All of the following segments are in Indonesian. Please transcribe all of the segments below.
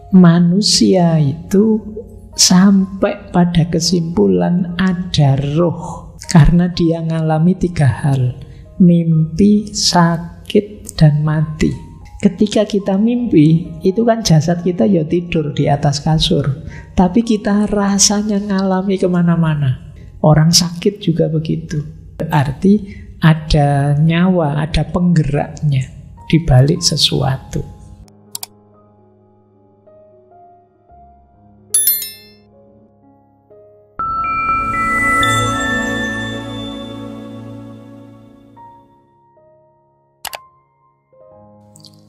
manusia itu sampai pada kesimpulan ada roh karena dia ngalami 3 hal: mimpi, sakit, dan mati. Ketika kita mimpi, itu kan jasad kita ya tidur di atas kasur, tapi kita rasanya ngalami kemana-mana. Orang sakit juga begitu. Berarti ada nyawa, ada penggeraknya di balik sesuatu.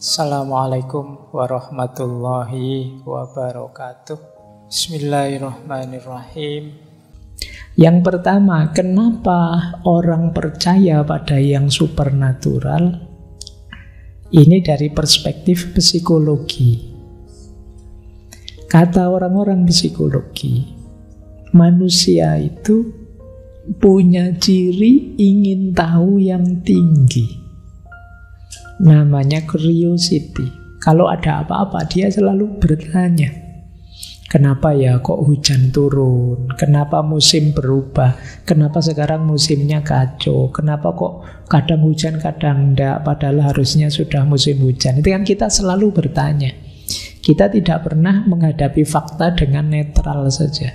Assalamualaikum warahmatullahi wabarakatuh. Bismillahirrahmanirrahim. Yang pertama, kenapa orang percaya pada yang supernatural? Ini dari perspektif psikologi. Kata orang-orang psikologi, manusia itu punya ciri ingin tahu yang tinggi. Namanya curiosity. Kalau ada apa-apa, dia selalu bertanya. Kenapa ya kok hujan turun? Kenapa musim berubah? Kenapa sekarang musimnya kacau? Kenapa kok kadang hujan, kadang enggak? Padahal harusnya sudah musim hujan. Itu kan kita selalu bertanya. Kita tidak pernah menghadapi fakta dengan netral saja.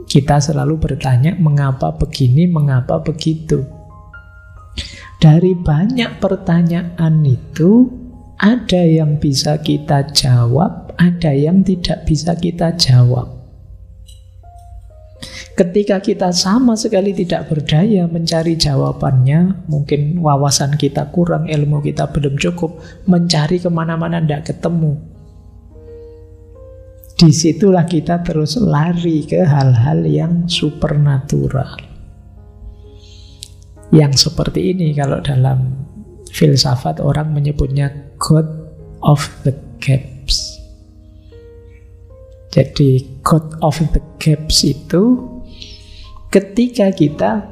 Kita selalu bertanya, mengapa begini, mengapa begitu? Dari banyak pertanyaan itu, ada yang bisa kita jawab, ada yang tidak bisa kita jawab. Ketika kita sama sekali tidak berdaya mencari jawabannya, mungkin wawasan kita kurang, ilmu kita belum cukup, mencari kemana-mana tidak ketemu. Disitulah kita terus lari ke hal-hal yang supernatural. Yang seperti ini kalau dalam filsafat orang menyebutnya God of the gaps. Jadi God of the gaps itu ketika kita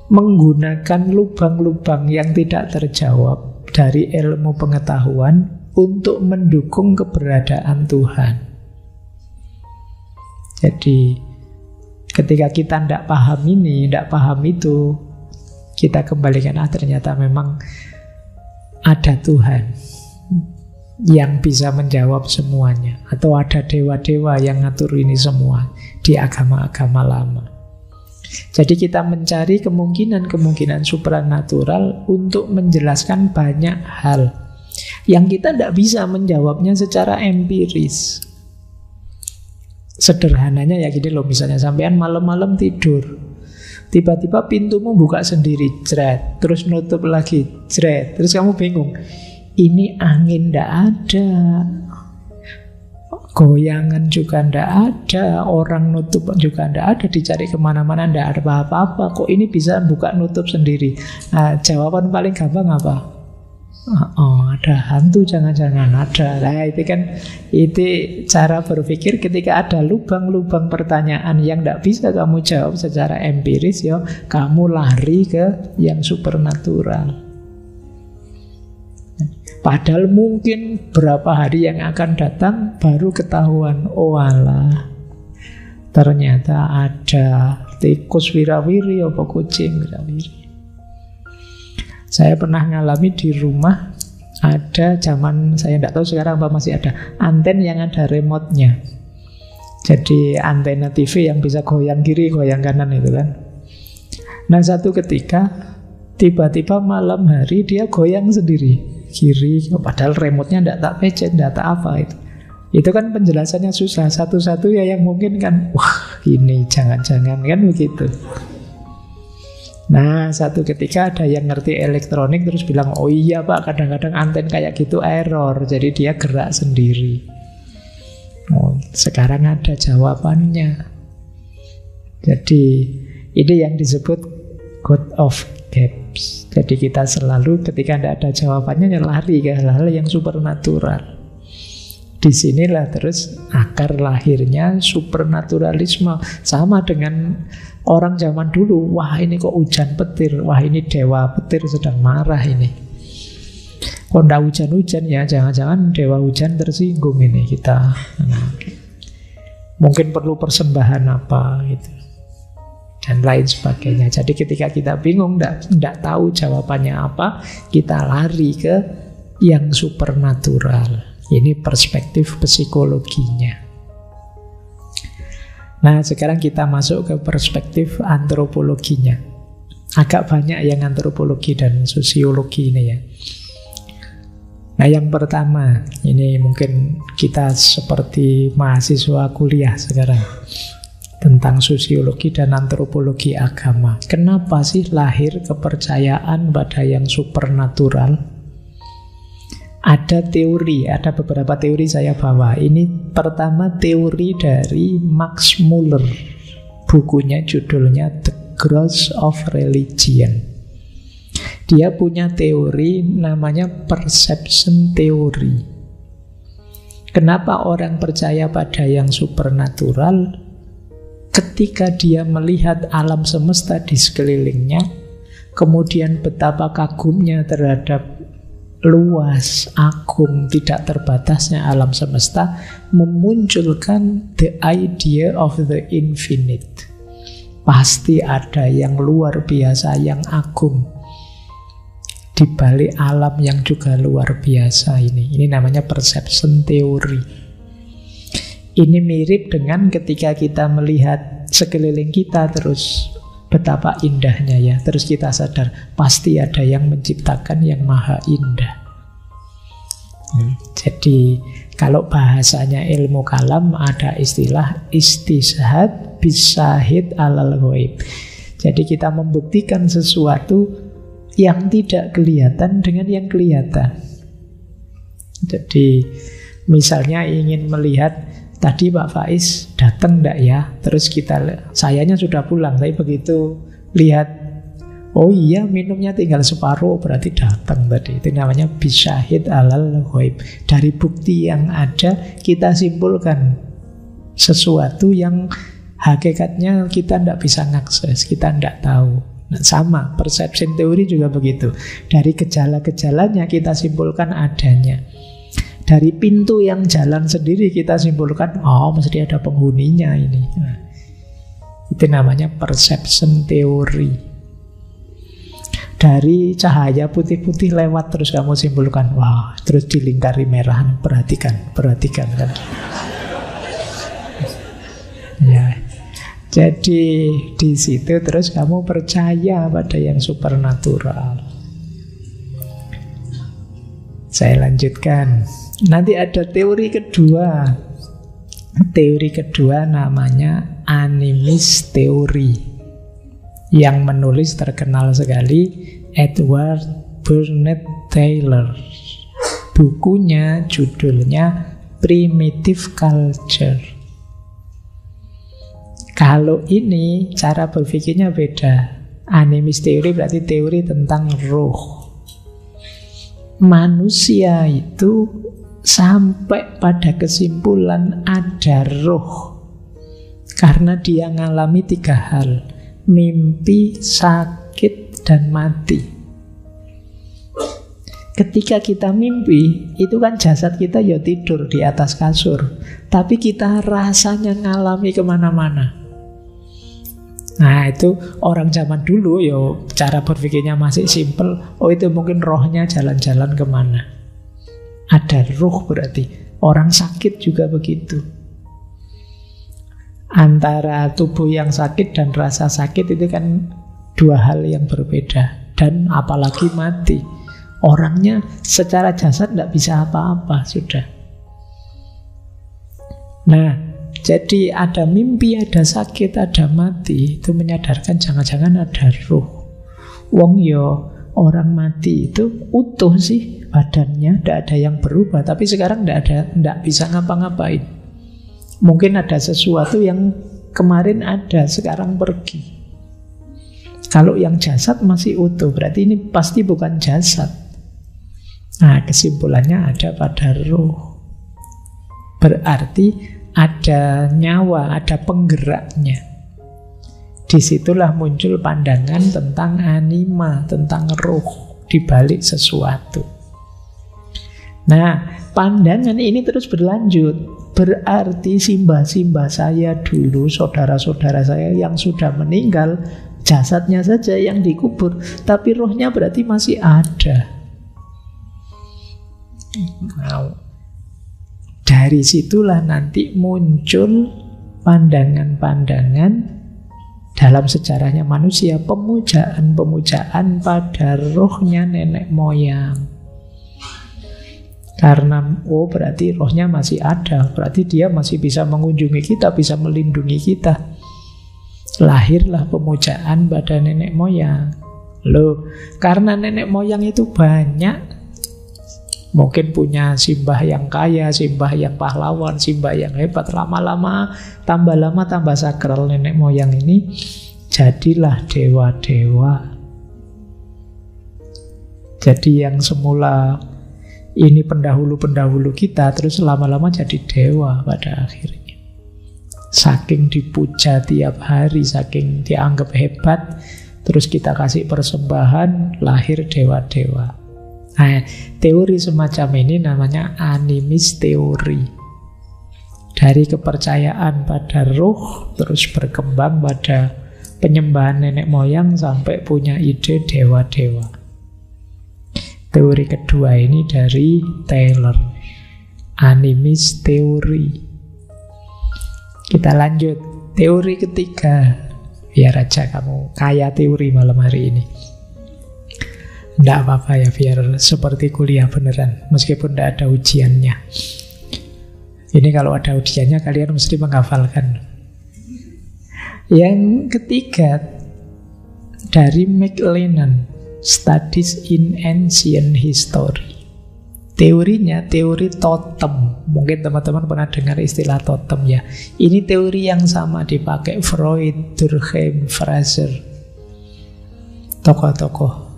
menggunakan lubang-lubang yang tidak terjawab dari ilmu pengetahuan untuk mendukung keberadaan Tuhan. Jadi ketika kita tidak paham ini, tidak paham itu, kita kembalikan, ternyata memang ada Tuhan yang bisa menjawab semuanya. Atau ada dewa-dewa yang ngatur ini semua di agama-agama lama. Jadi kita mencari kemungkinan-kemungkinan supranatural untuk menjelaskan banyak hal yang kita tidak bisa menjawabnya secara empiris. Sederhananya ya gini loh, misalnya sampean malam-malam tidur, tiba-tiba pintumu buka sendiri, jret, terus nutup lagi, jret, terus kamu bingung, ini angin ndak ada, goyangan juga ndak ada, orang nutup juga ndak ada, dicari kemana-mana ndak ada apa-apa, kok ini bisa buka nutup sendiri? Nah, jawaban paling gampang apa? Oh, ada hantu, jangan-jangan ada. Nah, itu cara berpikir ketika ada lubang-lubang pertanyaan yang tidak bisa kamu jawab secara empiris, ya kamu lari ke yang supernatural. Padahal mungkin berapa hari yang akan datang baru ketahuan, oh alah, ternyata ada tikus wirawiri apa kucing wirawiri. Saya pernah ngalami di rumah, ada zaman, saya tidak tahu sekarang apa masih ada, anten yang ada remote-nya. Jadi antena TV yang bisa goyang kiri, goyang kanan itu kan. Nah satu ketika, tiba-tiba malam hari dia goyang sendiri, kiri, padahal remote-nya tidak tak pencet, tidak tak apa itu. Itu kan penjelasannya susah, satu-satu ya yang mungkin kan, wah ini jangan-jangan kan begitu. Nah, satu ketika ada yang ngerti elektronik terus bilang, oh iya pak, kadang-kadang anten kayak gitu error, jadi dia gerak sendiri. Oh, sekarang ada jawabannya. Jadi ini yang disebut God of gaps. Jadi kita selalu ketika tidak ada jawabannya lari ke hal-hal yang supernatural. Disinilah terus akar lahirnya supernaturalisme. Sama dengan orang zaman dulu, wah ini kok hujan petir, wah ini dewa petir sedang marah ini. Kok ndak hujan-hujan ya, jangan-jangan dewa hujan tersinggung ini kita. Mungkin perlu persembahan apa gitu. Dan lain sebagainya. Jadi ketika kita bingung, ndak tahu jawabannya apa, kita lari ke yang supernatural. Ini perspektif psikologinya. Nah, sekarang kita masuk ke perspektif antropologinya. Agak banyak yang antropologi dan sosiologi ini ya. Nah, yang pertama, ini mungkin kita seperti mahasiswa kuliah sekarang, tentang sosiologi dan antropologi agama. Kenapa sih lahir kepercayaan pada yang supernatural? Ada teori, ada beberapa teori saya bawa. Ini pertama teori dari Max Muller. Bukunya judulnya The Growth of Religion. Dia punya teori namanya perception theory. Kenapa orang percaya pada yang supernatural? Ketika dia melihat alam semesta di sekelilingnya, kemudian betapa kagumnya terhadap luas, agung, tidak terbatasnya alam semesta, memunculkan the idea of the infinite. Pasti ada yang luar biasa, yang agung di balik alam yang juga luar biasa ini. Ini namanya perception theory. Ini mirip dengan ketika kita melihat sekeliling kita terus betapa indahnya ya. Terus kita sadar pasti ada yang menciptakan yang maha indah. Jadi kalau bahasanya ilmu kalam ada istilah istishad bisahid alal ghaib. Jadi kita membuktikan sesuatu yang tidak kelihatan dengan yang kelihatan. Jadi misalnya ingin melihat tadi Pak Faiz datang enggak ya? Terus sayanya sudah pulang, tapi begitu lihat, oh iya minumnya tinggal separuh, berarti datang tadi. Itu namanya bisyahid alal ghaib. Dari bukti yang ada, kita simpulkan sesuatu yang hakikatnya kita tidak bisa ngakses, kita tidak tahu. Nah, sama, perception theory juga begitu. Dari gejala-gejalanya kita simpulkan adanya. Dari pintu yang jalan sendiri kita simpulkan, oh mesti ada penghuninya ini. Nah, itu namanya perception theory. Dari cahaya putih-putih lewat terus kamu simpulkan, wah, terus dilingkari merah, perhatikan kan. Ya. Jadi di situ terus kamu percaya pada yang supernatural. Saya lanjutkan. Nanti ada teori kedua. Teori kedua namanya animist theory. Yang menulis terkenal sekali Edward Burnett Taylor. Bukunya judulnya Primitive Culture. Kalau ini cara berpikirnya beda. Animist theory berarti teori tentang roh. Manusia itu sampai pada kesimpulan ada roh karena dia ngalami 3 hal: mimpi, sakit, dan mati. Ketika kita mimpi, itu kan jasad kita ya tidur di atas kasur, tapi kita rasanya ngalami kemana-mana. Nah itu orang zaman dulu ya cara berpikirnya masih simpel. Oh itu mungkin rohnya jalan-jalan kemana. Ada roh berarti. Orang sakit juga begitu. Antara tubuh yang sakit dan rasa sakit itu kan 2 hal yang berbeda. Dan apalagi mati. Orangnya secara jasad tidak bisa apa-apa sudah. Nah jadi ada mimpi, ada sakit, ada mati. Itu menyadarkan jangan-jangan ada roh. Wong yo orang mati itu utuh sih badannya, tidak ada yang berubah. Tapi sekarang tidak bisa ngapa-ngapain. Mungkin ada sesuatu yang kemarin ada, sekarang pergi. Kalau yang jasad masih utuh, berarti ini pasti bukan jasad. Nah kesimpulannya ada pada roh. Berarti ada nyawa, ada penggeraknya. Disitulah muncul pandangan tentang anima, tentang roh di balik sesuatu. Nah, pandangan ini terus berlanjut. Berarti simbah-simbah saya dulu, saudara-saudara saya yang sudah meninggal, jasadnya saja yang dikubur, tapi rohnya berarti masih ada. Nah, dari situlah nanti muncul pandangan-pandangan dalam sejarahnya manusia, pemujaan-pemujaan pada rohnya nenek moyang. Karena berarti rohnya masih ada, berarti dia masih bisa mengunjungi kita, bisa melindungi kita. Lahirlah pemujaan pada nenek moyang. Loh, karena nenek moyang itu banyak, mungkin punya simbah yang kaya, simbah yang pahlawan, simbah yang hebat. Lama-lama tambah sakral nenek moyang ini, jadilah dewa-dewa. Jadi yang semula ini pendahulu-pendahulu kita, terus lama-lama jadi dewa pada akhirnya. Saking dipuja tiap hari, saking dianggap hebat, terus kita kasih persembahan, lahir dewa-dewa. Nah, teori semacam ini namanya animis teori. Dari kepercayaan pada roh, terus berkembang pada penyembahan nenek moyang, sampai punya ide dewa-dewa. Teori kedua ini dari Taylor, animis teori. Kita lanjut, teori ketiga. Biar aja kamu kaya teori malam hari ini. Tidak apa-apa ya, biar seperti kuliah beneran, meskipun tidak ada ujiannya. Ini kalau ada ujiannya kalian mesti menghafalkan. Yang ketiga dari McLennan, Studies in Ancient History. Teorinya teori totem. Mungkin teman-teman pernah dengar istilah totem ya. Ini teori yang sama dipakai Freud, Durkheim, Fraser. Tokoh-tokoh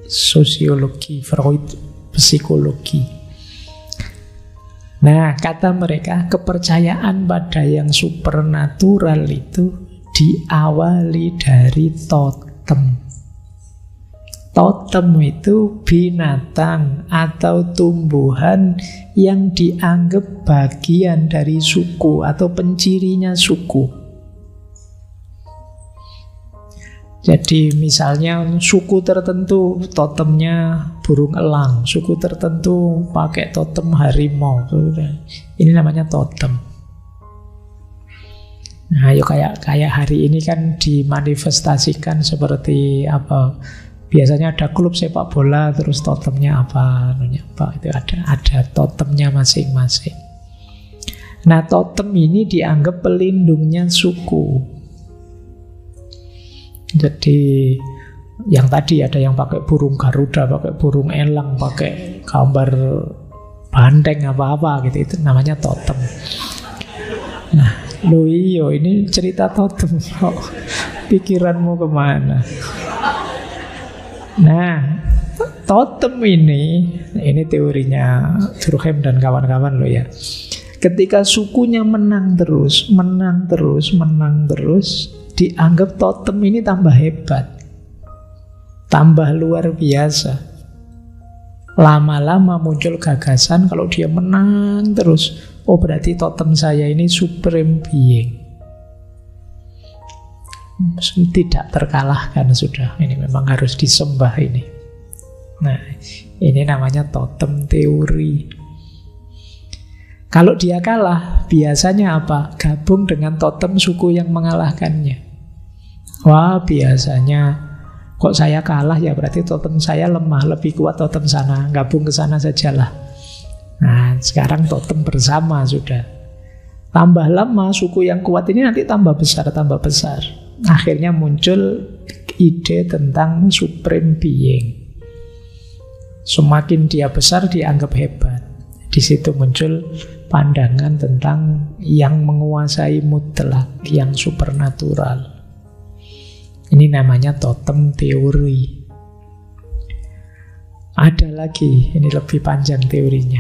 sosiologi, Freud, psikologi. Nah, kata mereka, kepercayaan pada yang supernatural itu diawali dari totem. Totem itu binatang atau tumbuhan yang dianggap bagian dari suku atau pencirinya suku. Jadi misalnya suku tertentu totemnya burung elang, suku tertentu pakai totem harimau. Ini namanya totem. Nah, yuk kayak hari ini kan dimanifestasikan seperti apa? Biasanya ada klub sepak bola, terus totemnya apa, itu ada totemnya masing-masing. Nah, totem ini dianggap pelindungnya suku. Jadi yang tadi ada yang pakai burung garuda, pakai burung elang, pakai gambar banteng apa-apa gitu, itu namanya totem. Nah, lo iyo ini cerita totem, pikiranmu kemana? Nah, totem ini teorinya Durkheim dan kawan-kawan lo ya. Ketika sukunya menang terus, dianggap totem ini tambah hebat, tambah luar biasa. Lama-lama muncul gagasan kalau dia menang terus, oh berarti totem saya ini supreme being, tidak terkalahkan sudah, ini memang harus disembah ini. Nah, ini namanya totem teori. Kalau dia kalah, biasanya apa? Gabung dengan totem suku yang mengalahkannya. Wah, biasanya kok saya kalah ya berarti totem saya lemah, lebih kuat totem sana, gabung ke sana sajalah. Nah, sekarang totem bersama sudah. Tambah lama suku yang kuat ini nanti tambah besar. Akhirnya muncul ide tentang supreme being. Semakin dia besar dianggap hebat. Di situ muncul pandangan tentang yang menguasai mutlak, yang supernatural. Ini namanya totem teori. Ada lagi, ini lebih panjang teorinya.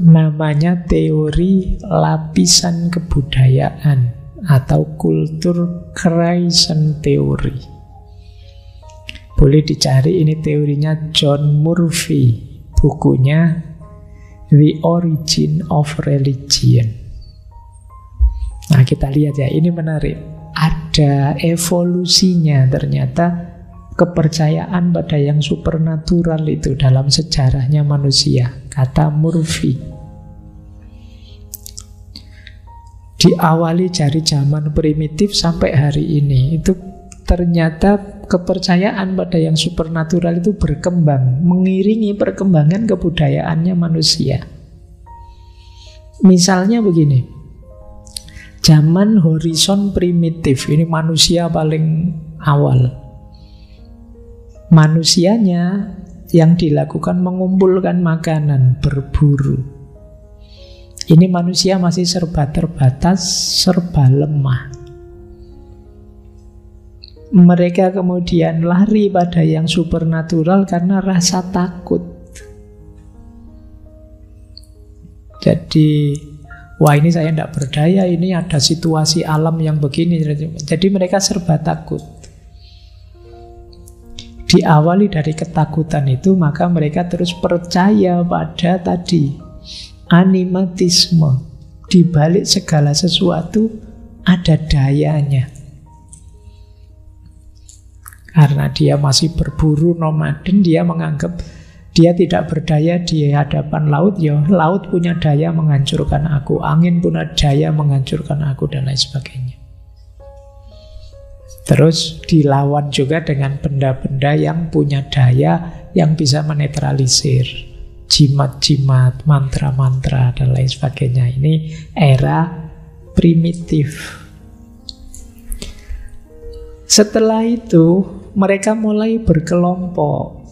Namanya teori lapisan kebudayaan atau kultur creation theory. Boleh dicari, ini teorinya John Murphy. Bukunya The origin of religion. Nah, kita lihat ya, ini menarik. Ada evolusinya ternyata kepercayaan pada yang supernatural itu dalam sejarahnya manusia, kata Murphy. Diawali dari zaman primitif sampai hari ini, itu ternyata kepercayaan pada yang supernatural itu berkembang, mengiringi perkembangan kebudayaannya manusia. Misalnya begini, zaman horizon primitif, ini manusia paling awal. Manusianya yang dilakukan mengumpulkan makanan, berburu. Ini manusia masih serba terbatas, serba lemah. Mereka kemudian lari pada yang supernatural karena rasa takut. Jadi, wah ini saya tidak berdaya, ini ada situasi alam yang begini. Jadi mereka serba takut. Diawali dari ketakutan itu, maka mereka terus percaya pada tadi animatisme. Di balik segala sesuatu ada dayanya. Karena dia masih berburu nomaden, dia menganggap dia tidak berdaya di hadapan laut. Ya, laut punya daya menghancurkan aku, angin punya daya menghancurkan aku, dan lain sebagainya. Terus dilawan juga dengan benda-benda yang punya daya, yang bisa menetralisir. Jimat-jimat, mantra-mantra, dan lain sebagainya. Ini era primitif. Setelah itu, mereka mulai berkelompok,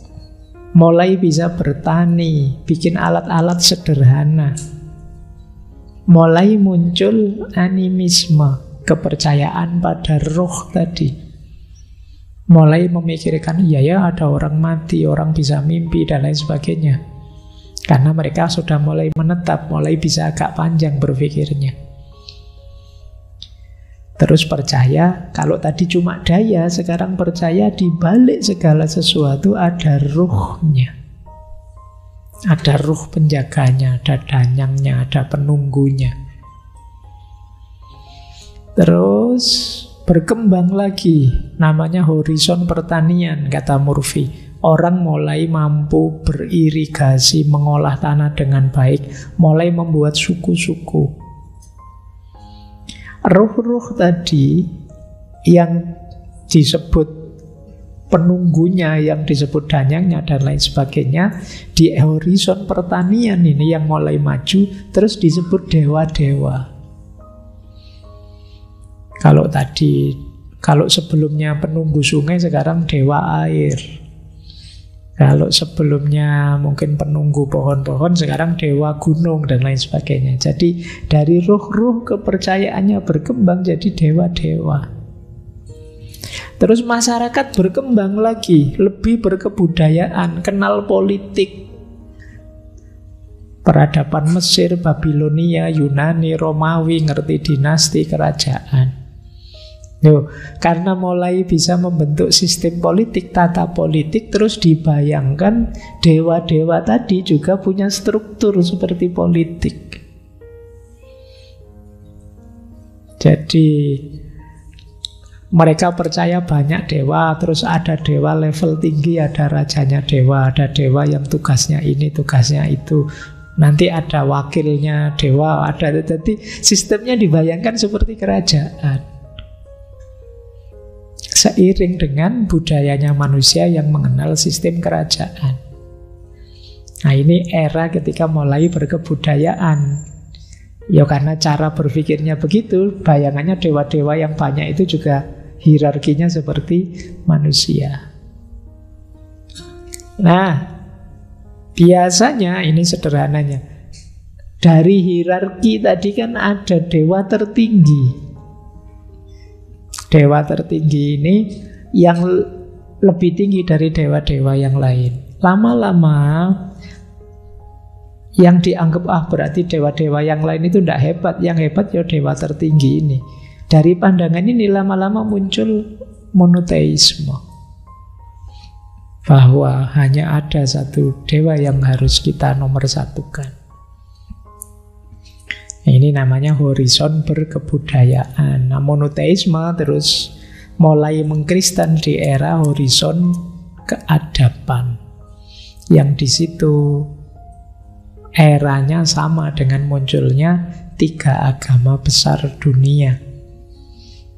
mulai bisa bertani, bikin alat-alat sederhana. Mulai muncul animisme, kepercayaan pada roh tadi. Mulai memikirkan, iya ya ada orang mati, orang bisa mimpi, dan lain sebagainya. Karena mereka sudah mulai menetap, mulai bisa agak panjang berpikirnya. Terus percaya, kalau tadi cuma daya, sekarang percaya di balik segala sesuatu ada ruhnya. Ada ruh penjaganya, ada danyangnya, ada penunggunya. Terus berkembang lagi, namanya horizon pertanian, kata Murphy. Orang mulai mampu beririgasi, mengolah tanah dengan baik, mulai membuat suku-suku. Ruh-ruh tadi yang disebut penunggunya, yang disebut danyangnya, dan lain sebagainya, di horizon pertanian ini yang mulai maju, terus disebut dewa-dewa. Kalau sebelumnya penunggu sungai, sekarang dewa air. Kalau sebelumnya mungkin penunggu pohon-pohon, sekarang dewa gunung, dan lain sebagainya. Jadi dari ruh-ruh kepercayaannya berkembang jadi dewa-dewa. Terus masyarakat berkembang lagi, lebih berkebudayaan, kenal politik. Peradaban Mesir, Babilonia, Yunani, Romawi, ngerti dinasti kerajaan. Karena mulai bisa membentuk sistem politik, tata politik, terus dibayangkan dewa-dewa tadi juga punya struktur seperti politik. Jadi mereka percaya banyak dewa, terus ada dewa level tinggi, ada rajanya dewa, ada dewa yang tugasnya ini, tugasnya itu. Nanti ada wakilnya dewa, ada. Jadi sistemnya dibayangkan seperti kerajaan. Seiring dengan budayanya manusia yang mengenal sistem kerajaan. Nah, ini era ketika mulai berkebudayaan. Ya karena cara berpikirnya begitu, bayangannya dewa-dewa yang banyak itu juga hierarkinya seperti manusia. Nah, biasanya ini sederhananya, dari hierarki tadi kan ada dewa tertinggi. Dewa tertinggi ini yang lebih tinggi dari dewa-dewa yang lain. Lama-lama yang dianggap berarti dewa-dewa yang lain itu tidak hebat. Yang hebat ya dewa tertinggi ini. Dari pandangan ini lama-lama muncul monoteisme, bahwa hanya ada satu dewa yang harus kita nomor satukan. Nah, ini namanya horizon berkebudayaan. Nah, monoteisme terus mulai mengkristen di era horizon keadaban. Yang di situ eranya sama dengan munculnya 3 agama besar dunia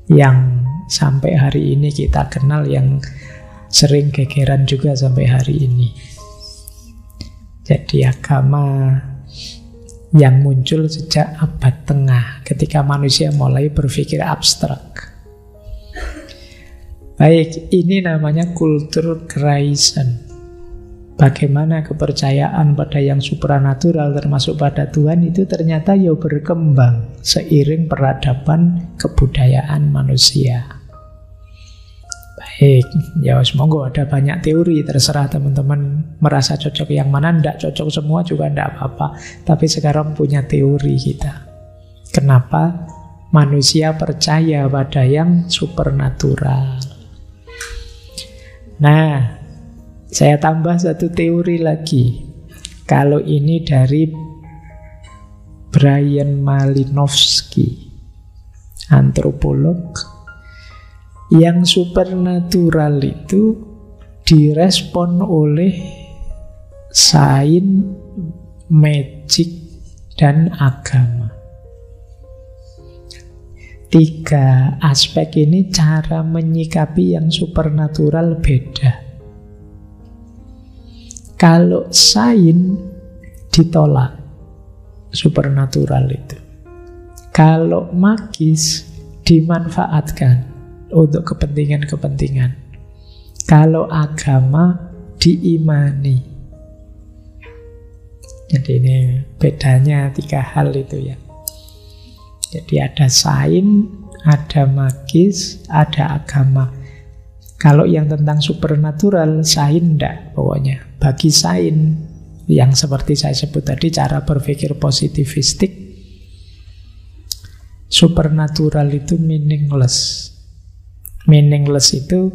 yang sampai hari ini kita kenal, yang sering gegeran juga sampai hari ini. Jadi agama yang muncul sejak abad tengah ketika manusia mulai berpikir abstrak. Baik, ini namanya kultur Kreisen. Bagaimana kepercayaan pada yang supranatural termasuk pada Tuhan itu ternyata ya berkembang seiring peradaban kebudayaan manusia. Baik, ya semoga ada banyak teori, terserah teman-teman merasa cocok yang mana, tidak cocok semua juga tidak apa-apa. Tapi sekarang punya teori kita. Kenapa manusia percaya pada yang supernatural? Nah, saya tambah satu teori lagi. Kalau ini dari Brian Malinowski, antropolog, yang supernatural itu direspon oleh sains, magic, dan agama. 3 aspek ini cara menyikapi yang supernatural beda. Kalau sains ditolak supernatural itu. Kalau magis dimanfaatkan untuk kepentingan-kepentingan. Kalau agama diimani. Jadi ini bedanya 3 hal itu ya. Jadi ada sains, ada magis, ada agama. Kalau yang tentang supernatural, sains enggak pokoknya. Bagi sains, yang seperti saya sebut tadi, cara berpikir positivistik, supernatural itu meaningless. Meaningless itu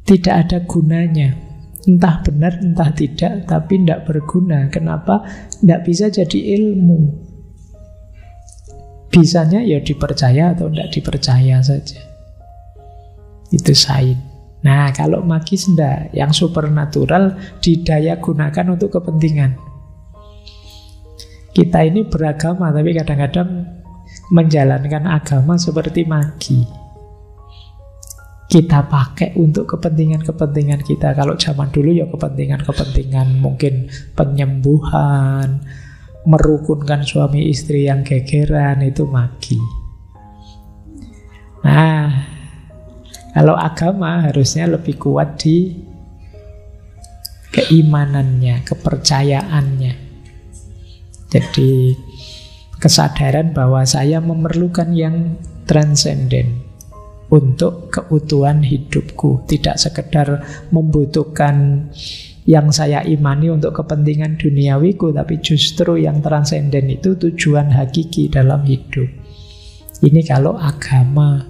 tidak ada gunanya. Entah benar, entah tidak, tapi tidak berguna. Kenapa? Tidak bisa jadi ilmu. Bisanya ya dipercaya atau tidak dipercaya saja. Itu sains. Nah, kalau magis enggak, yang supernatural didaya gunakan untuk kepentingan. Kita ini beragama, tapi kadang-kadang menjalankan agama seperti magi. Kita pakai untuk kepentingan-kepentingan kita. Kalau zaman dulu ya kepentingan-kepentingan mungkin penyembuhan, merukunkan suami istri yang gegeran, itu magi. Nah, kalau agama harusnya lebih kuat di keimanannya, kepercayaannya. Jadi kesadaran bahwa saya memerlukan yang transenden untuk keutuhan hidupku. Tidak sekedar membutuhkan yang saya imani untuk kepentingan duniawiku, tapi justru yang transenden itu tujuan hakiki dalam hidup. Ini kalau agama.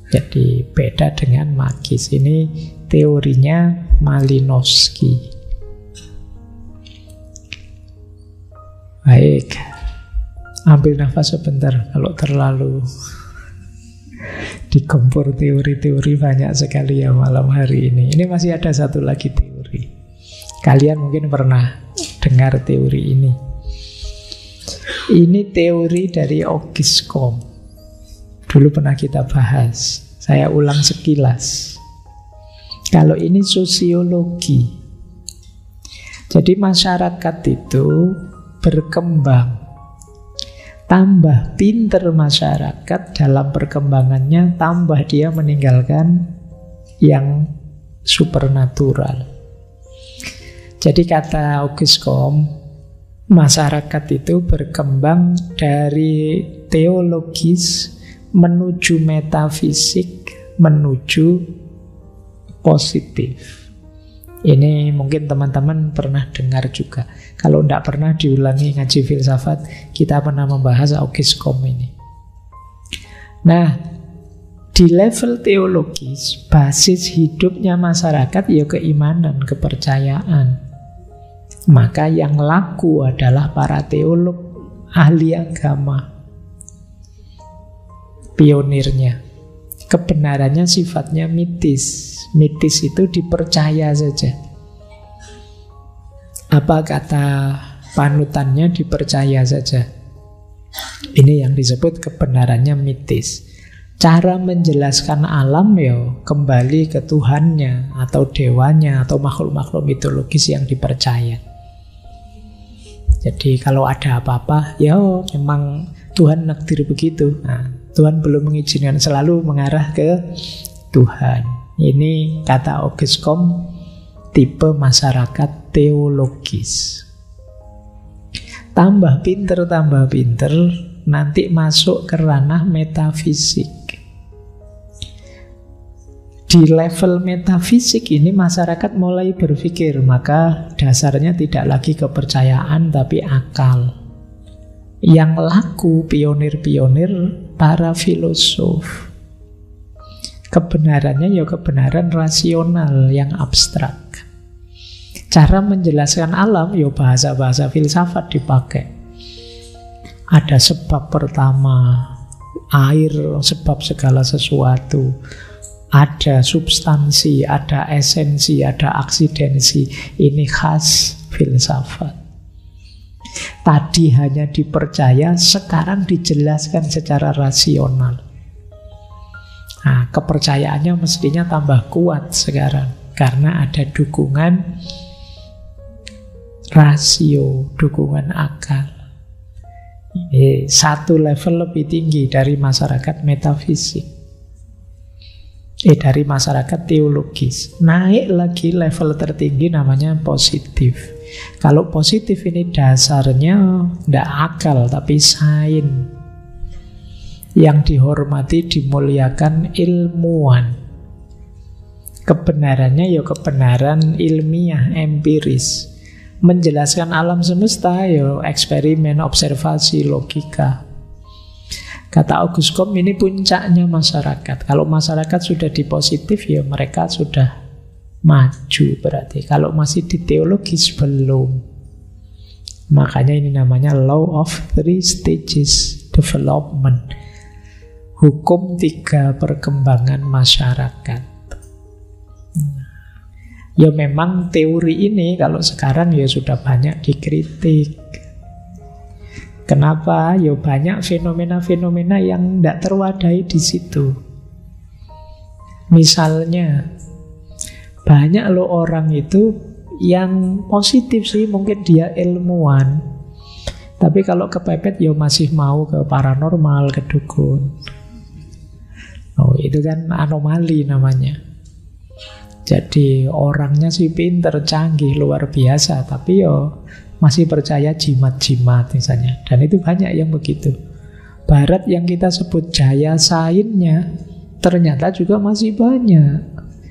Jadi beda dengan magis. Ini teorinya Malinowski. Baik, ambil nafas sebentar. Kalau terlalu digempur teori-teori banyak sekali ya malam hari ini. Ini masih ada satu lagi teori. Kalian mungkin pernah dengar teori ini. Ini teori dari Auguste Comte. Dulu pernah kita bahas. Saya ulang sekilas. Kalau ini sosiologi. Jadi masyarakat itu berkembang. Tambah pinter masyarakat dalam perkembangannya, tambah dia meninggalkan yang supernatural. Jadi kata Auguste Comte, masyarakat itu berkembang dari teologis menuju metafisik, menuju positif. Ini mungkin teman-teman pernah dengar juga. Kalau tidak pernah, diulangi ngaji filsafat. Kita pernah membahas Auguste Comte ini. Nah, di level teologis, basis hidupnya masyarakat ya keimanan, kepercayaan. Maka yang laku adalah para teolog, ahli agama, pionirnya. Kebenarannya sifatnya mitis. Mitis itu dipercaya saja. Apa kata panutannya dipercaya saja. Ini yang disebut kebenarannya mitis. Cara menjelaskan alam ya kembali ke Tuhannya atau dewanya atau makhluk-makhluk mitologis yang dipercaya. Jadi kalau ada apa-apa, ya memang Tuhan nakdir begitu. Nah, Tuhan belum mengizinkan, selalu mengarah ke Tuhan. Ini kata Auguste Comte, tipe masyarakat teologis. Tambah pinter, nanti masuk ke ranah metafisik. Di level metafisik ini masyarakat mulai berpikir, maka dasarnya tidak lagi kepercayaan tapi akal. Yang laku pionir-pionir para filosof. Kebenarannya ya kebenaran rasional yang abstrak. Cara menjelaskan alam ya bahasa-bahasa filsafat dipakai. Ada sebab pertama, air sebab segala sesuatu. Ada substansi, ada esensi, ada aksidensi. Ini khas filsafat. Tadi hanya dipercaya, sekarang dijelaskan secara rasional. Nah, kepercayaannya mestinya tambah kuat sekarang karena ada dukungan rasio, dukungan akal. Ini satu level lebih tinggi dari masyarakat metafisik. Dari masyarakat teologis. Naik lagi level tertinggi namanya positif. Kalau positif ini dasarnya tidak akal tapi sains. Yang dihormati, dimuliakan ilmuwan. Kebenarannya ya kebenaran ilmiah, empiris. Menjelaskan alam semesta ya eksperimen, observasi, logika. Kata Auguste Comte, ini puncaknya masyarakat. Kalau masyarakat sudah di positif, ya mereka sudah maju berarti. Kalau masih di teologis, belum. Makanya ini namanya law of 3 stages development. Hukum 3 perkembangan masyarakat. Ya memang teori ini kalau sekarang ya sudah banyak dikritik. Kenapa? Ya banyak fenomena-fenomena yang tidak terwadai di situ. Misalnya, banyak loh orang itu yang positif sih, mungkin dia ilmuwan. Tapi kalau kepepet ya masih mau ke paranormal, ke dukun. Oh, itu kan anomali namanya. Jadi orangnya sih pinter, canggih, luar biasa, tapi yo masih percaya jimat-jimat misalnya. Dan itu banyak yang begitu. Barat yang kita sebut jaya sainsnya, ternyata juga masih banyak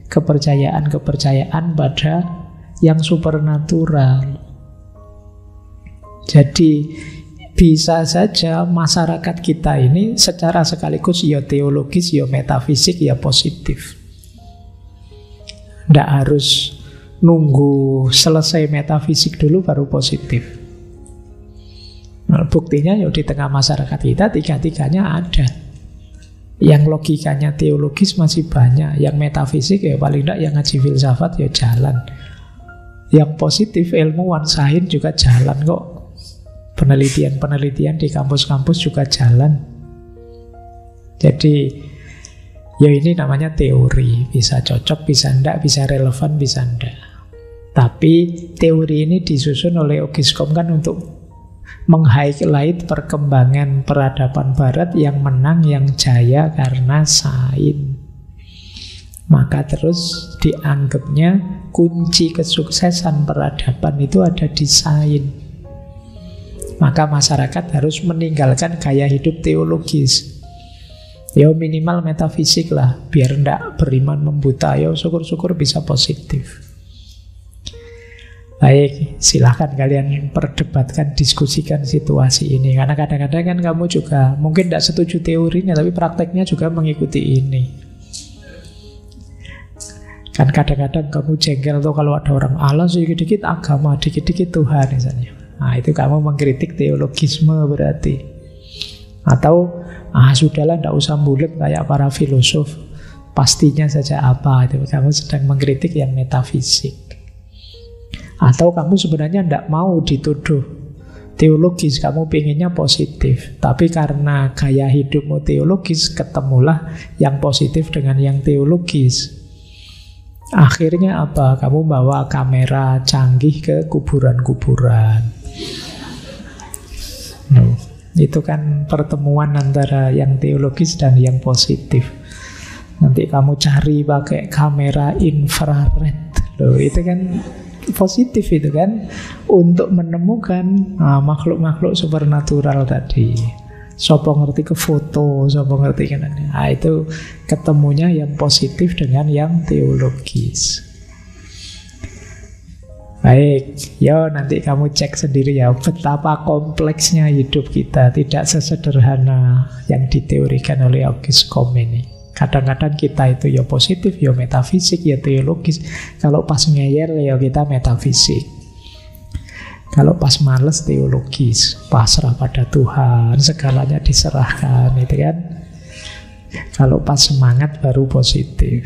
kepercayaan-kepercayaan pada yang supernatural. Jadi bisa saja masyarakat kita ini secara sekaligus ya teologis, ya metafisik, ya positif. Tidak harus nunggu selesai metafisik dulu baru positif. Nah, buktinya ya di tengah masyarakat kita tiga-tiganya ada. Yang logikanya teologis masih banyak. Yang metafisik ya paling tidak yang ngaji filsafat ya jalan. Yang positif ilmuwan sains juga jalan kok. Penelitian-penelitian di kampus-kampus juga jalan. Jadi ya ini namanya teori. Bisa cocok, bisa enggak, bisa relevan, bisa enggak. Tapi teori ini disusun oleh Auguste Comte kan untuk meng-highlight perkembangan peradaban barat yang menang, yang jaya karena sains. Maka terus dianggapnya kunci kesuksesan peradaban itu ada di sains. Maka masyarakat harus meninggalkan gaya hidup teologis. Ya minimal metafisik lah, biar ndak beriman membuta. Ya syukur-syukur bisa positif. Baik, silahkan kalian perdebatkan, diskusikan situasi ini. Karena kadang-kadang kan kamu juga mungkin tidak setuju teorinya, tapi prakteknya juga mengikuti ini. Kan kadang-kadang kamu jengkel tuh kalau ada orang Allah, dikit-dikit agama, dikit-dikit Tuhan misalnya. Nah, itu kamu mengkritik teologisme berarti. Atau sudahlah, tidak usah bulet kayak para filosof, pastinya saja apa. Itu kamu sedang mengkritik yang metafisik. Atau kamu sebenarnya tidak mau dituduh teologis, kamu pengennya positif, tapi karena gaya hidupmu teologis, ketemulah yang positif dengan yang teologis. Akhirnya apa? Kamu bawa kamera canggih ke kuburan-kuburan. Itu kan pertemuan antara yang teologis dan yang positif. Nanti kamu cari pakai kamera infrared. Itu kan positif itu kan, untuk menemukan makhluk-makhluk supernatural tadi. Sopo ngerti ke foto, sopo ngerti kan. Itu ketemunya yang positif dengan yang teologis. Baik, nanti kamu cek sendiri ya betapa kompleksnya hidup kita, tidak sesederhana yang diteorikan oleh Auguste Comte ini. Kadang-kadang kita itu ya positif, ya metafisik, ya teologis. Kalau pas ngeyel ya kita metafisik. Kalau pas males teologis, pasrah pada Tuhan, segalanya diserahkan, itu kan. Kalau pas semangat baru positif.